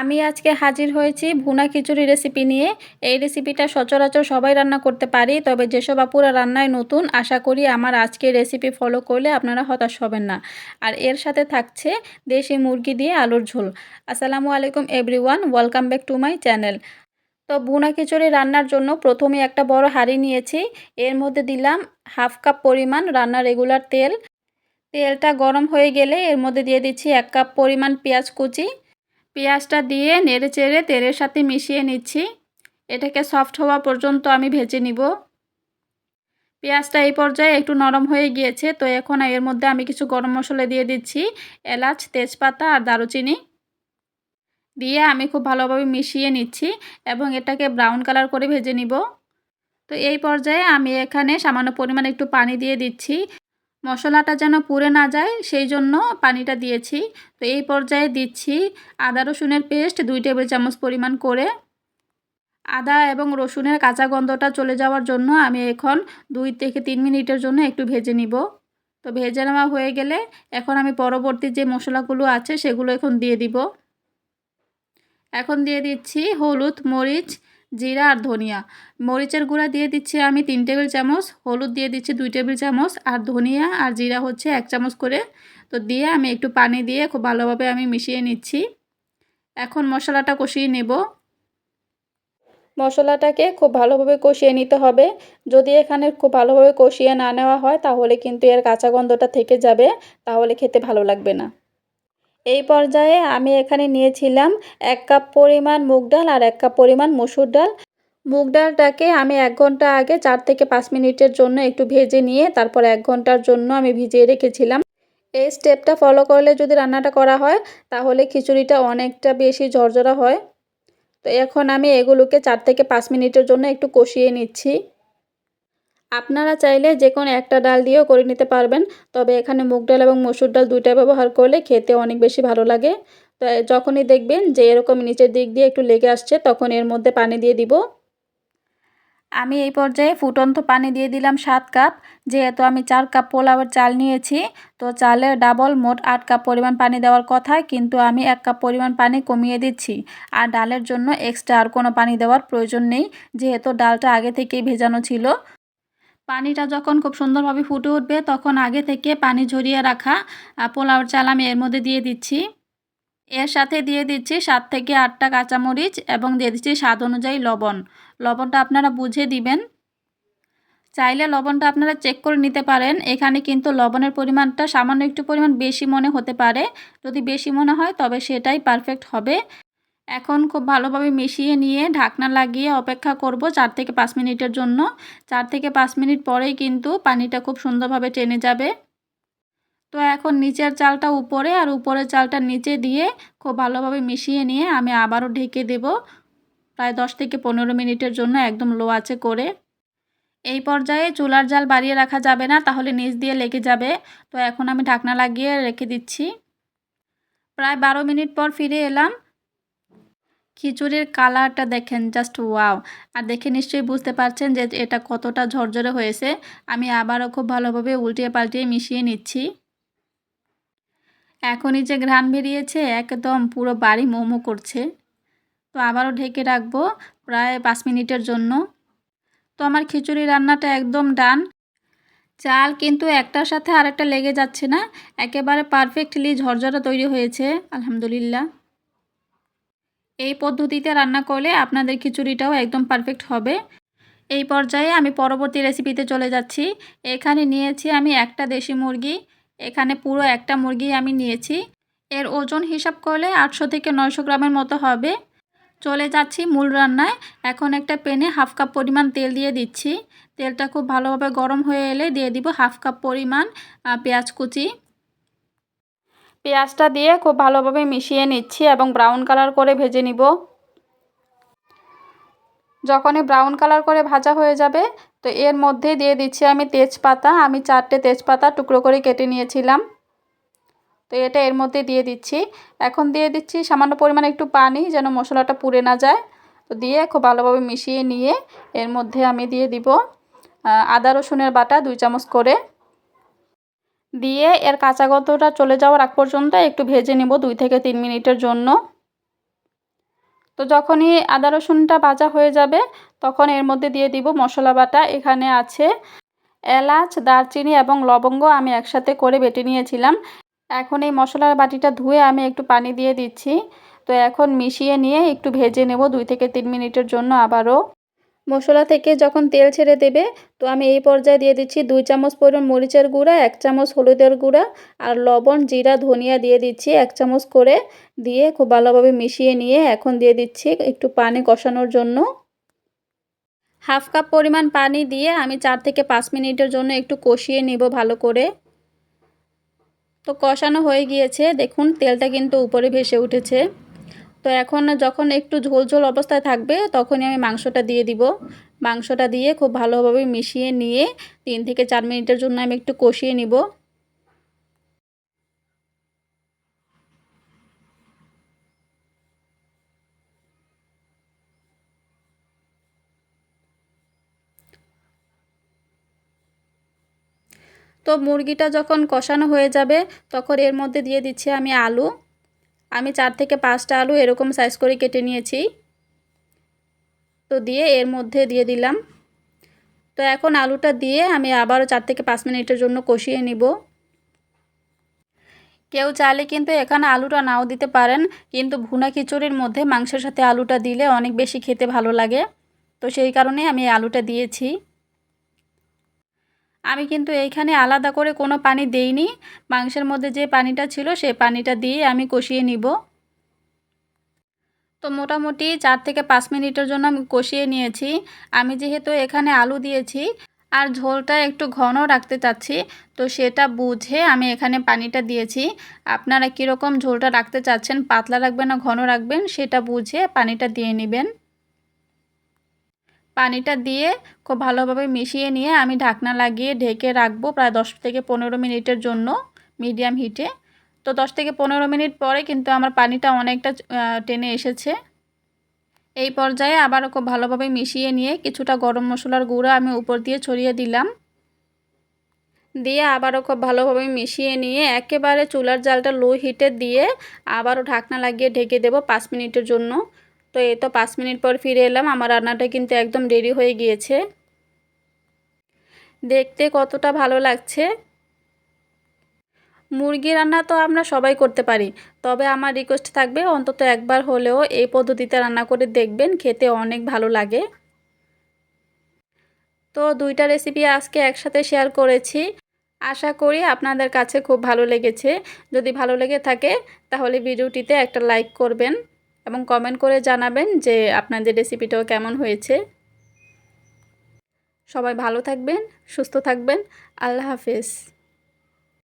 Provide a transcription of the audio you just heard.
আমি আজকে হাজির হয়েছি ভুনা খিচুড়ি রেসিপি নিয়ে। এই রেসিপিটা সচরাচর সবাই রান্না করতে পারি, তবে যেসব আপুরা রান্নায় নতুন, আশা করি আমার আজকের রেসিপি ফলো করলে আপনারা হতাশ হবেন না। আর এর সাথে থাকছে দেশি মুরগি দিয়ে আলুর ঝোল। আসসালামু আলাইকুম everyone, welcome back to my channel. তো ভুনা খিচুড়ি রান্নার জন্য প্রথমে একটা বড় হাঁড়ি নিয়েছি। এর মধ্যে দিলাম হাফ কাপ পরিমাণ রান্নার রেগুলার তেল। তেলটা গরম হয়ে গেলে এর মধ্যে দিয়ে দিচ্ছি 1 কাপ পরিমাণ পেঁয়াজ কুচি। পেঁয়াজটা দিয়ে নেড়েচেড়ে তেলের সাথে মিশিয়ে নিচ্ছি। এটাকে সফট হওয়া পর্যন্ত আমি ভেজে নিব। পেঁয়াজটা এই পর্যায়ে একটু নরম হয়ে গিয়েছে, তো এখন এর মধ্যে আমি কিছু গরম মশলা দিয়ে দিচ্ছি, এলাচ, তেজপাতা আর দারুচিনি। দিয়ে আমি খুব ভালোভাবে মিশিয়ে নিচ্ছি এবং এটাকে ব্রাউন কালার করে ভেজে নিব। তো এই পর্যায়ে আমি এখানে সামান্য পরিমাণে একটু পানি দিয়ে দিচ্ছি। মশলাটা যেন পুড়ে না যায় সেই জন্য পানিটা দিয়েছি। তো এই পর্যায়ে দিচ্ছি আদা রসুনের পেস্ট 2 টেবিল চামচ পরিমাণ করে। আদা এবং রসুনের কাঁচা গন্ধটা চলে যাওয়ার জন্য আমি এখন 2 থেকে 3 মিনিটের জন্য একটু ভেজে নিব। তো ভেজে নেওয়া হয়ে গেলে এখন আমি পরবর্তী যে মশলাগুলো আছে সেগুলো এখন দিয়ে দিব। এখন দিয়ে দিচ্ছি হলুদ, মরিচ, জিরা আর ধনিয়া। মরিচের গুঁড়া দিয়ে দিচ্ছি আমি 3 টেবিল চামচ, হলুদ দিয়ে দিচ্ছি 2 টেবিল চামচ আর ধনিয়া আর জিরা হচ্ছে 1 চামচ করে। তো দিয়ে আমি একটু পানি দিয়ে খুব ভালোভাবে আমি মিশিয়ে নিচ্ছি। এখন মশলাটা কষিয়ে নেব। মশলাটাকে খুব ভালোভাবে কষিয়ে নিতে হবে। যদি এখানে খুব ভালোভাবে কষিয়ে না নেওয়া হয় তাহলে কিন্তু এর কাঁচা গন্ধটা থেকে যাবে, তাহলে খেতে ভালো লাগবে না। এই পর্যায়ে আমি এখানে নিয়েছিলাম 1 কাপ পরিমাণ মুগ ডাল আর 1 কাপ পরিমাণ মসুর ডাল। মুগ ডালটাকে আমি 1 ঘন্টা আগে 4 থেকে 5 মিনিটের জন্য একটু ভেজে নিয়ে তারপর 1 ঘন্টার জন্য আমি ভিজিয়ে রেখেছিলাম। এই স্টেপটা ফলো করলে যদি রান্নাটা করা হয় তাহলে খিচুড়িটা অনেকটা বেশি ঝরঝরা হয়। তো এখন আমি এগুলোকে 4 থেকে 5 মিনিটের জন্য একটু কষিয়ে নিচ্ছি। আপনারা চাইলে যেকোনো একটা ডাল দিয়েও করে নিতে পারবেন, তবে এখানে মুগ ডাল এবং মসুর ডাল 2টা ব্যবহার করলে খেতে অনেক বেশি ভালো লাগে। তো যখনই দেখবেন যে এরকম নিচের দিক দিয়ে একটু লেগে আসছে তখন এর মধ্যে পানি দিয়ে দিব। আমি এই পর্যায়ে ফুটন্ত পানি দিয়ে দিলাম 7 কাপ। যেহেতু আমি 4 কাপ পোলাওয়ের চাল নিয়েছি, তো চালের ডাবল মোট 8 কাপ পরিমাণ পানি দেওয়ার কথা, কিন্তু আমি 1 কাপ পরিমাণ পানি কমিয়ে দিচ্ছি। আর ডালের জন্য এক্সট্রা আর কোনো পানি দেওয়ার প্রয়োজন নেই, যেহেতু ডালটা আগে থেকেই ভেজানো ছিল। পানিটা যখন খুব সুন্দরভাবে ফুটে উঠবে তখন আগে থেকে পানি ঝরিয়ে রাখা পোলাওর চাল আমি এর মধ্যে দিয়ে দিচ্ছি। এর সাথে দিয়ে দিচ্ছি 7 থেকে 8টা কাঁচামরিচ এবং দিয়ে দিচ্ছি স্বাদ অনুযায়ী লবণ। লবণটা আপনারা বুঝে দিবেন। চাইলে লবণটা আপনারা চেক করে নিতে পারেন। এখানে কিন্তু লবণের পরিমাণটা সামান্য একটু পরিমাণ বেশি মনে হতে পারে। যদি বেশি মনে হয় তবে সেটাই পারফেক্ট হবে। এখন খুব ভালোভাবে মিশিয়ে নিয়ে ঢাকনা লাগিয়ে অপেক্ষা করব 4 থেকে 5 মিনিটের জন্য। 4 থেকে 5 মিনিট পরেই কিন্তু পানিটা খুব সুন্দরভাবে টেনে যাবে। তো এখন নিচের চালটা উপরে আর উপরের চালটা নিচে দিয়ে খুব ভালোভাবে মিশিয়ে নিয়ে আমি আবারও ঢেকে দেব প্রায় 10 থেকে 15 মিনিটের জন্য, একদম লো আঁচে করে। এই পর্যায়ে চুলার জাল বাড়িয়ে রাখা যাবে না, তাহলে নিচ দিয়ে লেগে যাবে। তো এখন আমি ঢাকনা লাগিয়ে রেখে দিচ্ছি। প্রায় 12 মিনিট পর ফিরে এলাম। খিচুড়ির কালারটা দেখেন, জাস্ট ওয়াও! আর দেখে নিশ্চয়ই বুঝতে পারছেন যে এটা কতটা ঝরঝরে হয়েছে। আমি আবারও খুব ভালোভাবে উল্টিয়ে পাল্টিয়ে মিশিয়ে নিচ্ছি। এখনই যে ঘ্রাণ বেরিয়েছে একদম পুরো বাড়ি মোমো করছে। তো আবারও ঢেকে রাখবো প্রায় 5 মিনিটের জন্য। তো আমার খিচুড়ি রান্নাটা একদম ডান। চাল কিন্তু একটার সাথে আরেকটা লেগে যাচ্ছে না, একেবারে পারফেক্টলি ঝরঝরা তৈরি হয়েছে আলহামদুলিল্লাহ। এই পদ্ধতিতে রান্না করলে আপনাদের খিচুড়িটাও একদম পারফেক্ট হবে। এই পর্যায়ে আমি পরবর্তী রেসিপিতে চলে যাচ্ছি। এখানে নিয়েছি আমি একটা দেশি মুরগি। এখানে পুরো একটা মুরগি আমি নিয়েছি। এর ওজন হিসাব করলে 800 থেকে 900 গ্রামের মতো হবে। চলে যাচ্ছি মূল রান্নায়। এখন একটা প্যানে হাফ কাপ পরিমাণ তেল দিয়ে দিচ্ছি। তেলটা খুব ভালোভাবে গরম হয়ে এলে দিয়ে দিব হাফ কাপ পরিমাণ পেঁয়াজ কুচি। পেঁয়াজটা দিয়ে খুব ভালোভাবে মিশিয়ে নিচ্ছি এবং ব্রাউন কালার করে ভেজে নিব। যখনই ব্রাউন কালার করে ভাজা হয়ে যাবে তো এর মধ্যে দিয়ে দিচ্ছি আমি তেজপাতা। আমি 4টে তেজপাতা টুকরো করে কেটে নিয়েছিলাম। তো এটা এর মধ্যে দিয়ে দিচ্ছি। এখন দিয়ে দিচ্ছি সামান্য পরিমাণে একটু পানি, যেন মশলাটা পুড়ে না যায়। তো দিয়ে খুব ভালোভাবে মিশিয়ে নিয়ে এর মধ্যে আমি দিয়ে দিব আদা রসুনের বাটা 2 চামচ করে। দিয়ে এর কাঁচা গন্ধটা চলে যাওয়ার আগ পর্যন্ত একটু ভেজে নেব 2 থেকে 3 মিনিটের জন্য। তো যখনই আদা রসুনটা ভাজা হয়ে যাবে তখন এর মধ্যে দিয়ে দিব মশলা বাটা। এখানে আছে এলাচ, দারচিনি এবং লবঙ্গ আমি একসাথে করে বেটে নিয়েছিলাম। এখন এই মশলার বাটিটা ধুয়ে আমি একটু পানি দিয়ে দিচ্ছি। তো এখন মিশিয়ে নিয়ে একটু ভেজে নেব 2 থেকে 3 মিনিটের জন্য আবারও। মশলা থেকে যখন তেল ছেড়ে দেবে তো আমি এই পর্যায়ে দিয়ে দিচ্ছি 2 চামচ পরিমাণ মরিচের গুঁড়া, 1 চামচ হলুদের গুঁড়া আর লবণ, জিরা, ধনিয়া দিয়ে দিচ্ছি 1 চামচ করে। দিয়ে খুব ভালোভাবে মিশিয়ে নিয়ে এখন দিয়ে দিচ্ছি একটু পানি কষানোর জন্য। হাফ কাপ পরিমাণ পানি দিয়ে আমি 4 থেকে 5 মিনিটের জন্য একটু কষিয়ে নিব ভালো করে। তো কষানো হয়ে গিয়েছে, দেখুন তেলটা কিন্তু উপরে ভেসে উঠেছে। তো এখন যখন একটু ঝোল ঝোল অবস্থায় থাকবে তখনই আমি মাংসটা দিয়ে দিব। মাংসটা দিয়ে খুব ভালোভাবে মিশিয়ে নিয়ে 3 থেকে 4 মিনিটের জন্য আমি একটু কষিয়ে নিব। তো মুরগিটা যখন কষানো হয়ে যাবে তখন এর মধ্যে দিয়ে দিচ্ছি আমি আলু। আমি 4 থেকে 5টা আলু এরকম সাইজ করে কেটে নিয়েছি। তো দিয়ে এর মধ্যে দিয়ে দিলাম। তো এখন আলুটা দিয়ে আমি আবারও 4 থেকে 5 মিনিটের জন্য কষিয়ে নিব। কেউ চাইলে কিন্তু এখানে আলুটা নাও দিতে পারেন, কিন্তু ভুনা খিচুড়ির মধ্যে মাংসের সাথে আলুটা দিলে অনেক বেশি খেতে ভালো লাগে। তো সেই কারণে আমি এই আলুটা দিয়েছি। আমি কিন্তু এইখানে আলাদা করে কোনো পানি দেইনি। মাংসের মধ্যে যে পানিটা ছিল সেই পানিটা দিয়ে আমি কষিয়ে নিব। তো মোটামুটি 4 থেকে 5 মিনিটের জন্য আমি কষিয়ে নিয়েছি। আমি যেহেতু এখানে আলু দিয়েছি আর ঝোলটা একটু ঘন রাখতে চাচ্ছি, তো সেটা বুঝে আমি এখানে পানিটা দিয়েছি। আপনারা কীরকম ঝোলটা রাখতে চাচ্ছেন, পাতলা রাখবেন না ঘন রাখবেন, সেটা বুঝে পানিটা দিয়ে নেবেন। পানিটা দিয়ে খুব ভালোভাবে মিশিয়ে নিয়ে আমি ঢাকনা লাগিয়ে ঢেকে রাখবো প্রায় 10 থেকে 15 মিনিটের জন্য মিডিয়াম হিটে। তো 10 থেকে 15 মিনিট পরে কিন্তু আমার পানিটা অনেকটা টেনে এসেছে। এই পর্যায়ে আবারও খুব ভালোভাবে মিশিয়ে নিয়ে কিছুটা গরম মশলার গুঁড়া আমি উপর দিয়ে ছড়িয়ে দিলাম। দিয়ে আবারও খুব ভালোভাবে মিশিয়ে নিয়ে একেবারে চুলার জালটা লো হিটে দিয়ে আবারও ঢাকনা লাগিয়ে ঢেকে দেব 5 মিনিটের জন্য। তো এই তো 5 মিনিট পর ফিরে এলাম। আমার রান্নাটা কিন্তু একদম রেডি হয়ে গিয়েছে। দেখতে কতটা ভালো লাগছে। মুরগি রান্না তো আমরা সবাই করতে পারি, তবে আমার রিকোয়েস্ট থাকবে অন্তত একবার হলেও এই পদ্ধতিতে রান্না করে দেখবেন, খেতে অনেক ভালো লাগে। তো 2টা রেসিপি আজকে একসাথে শেয়ার করেছি। আশা করি আপনাদের কাছে খুব ভালো লেগেছে। যদি ভালো লেগে থাকে তাহলে ভিডিওটিতে একটা লাইক করবেন এবং কমেন্ট করে জানাবেন যে আপনাদের রেসিপিটাও কেমন হয়েছে। সবাই ভালো থাকবেন, সুস্থ থাকবেন। আল্লাহ হাফেজ।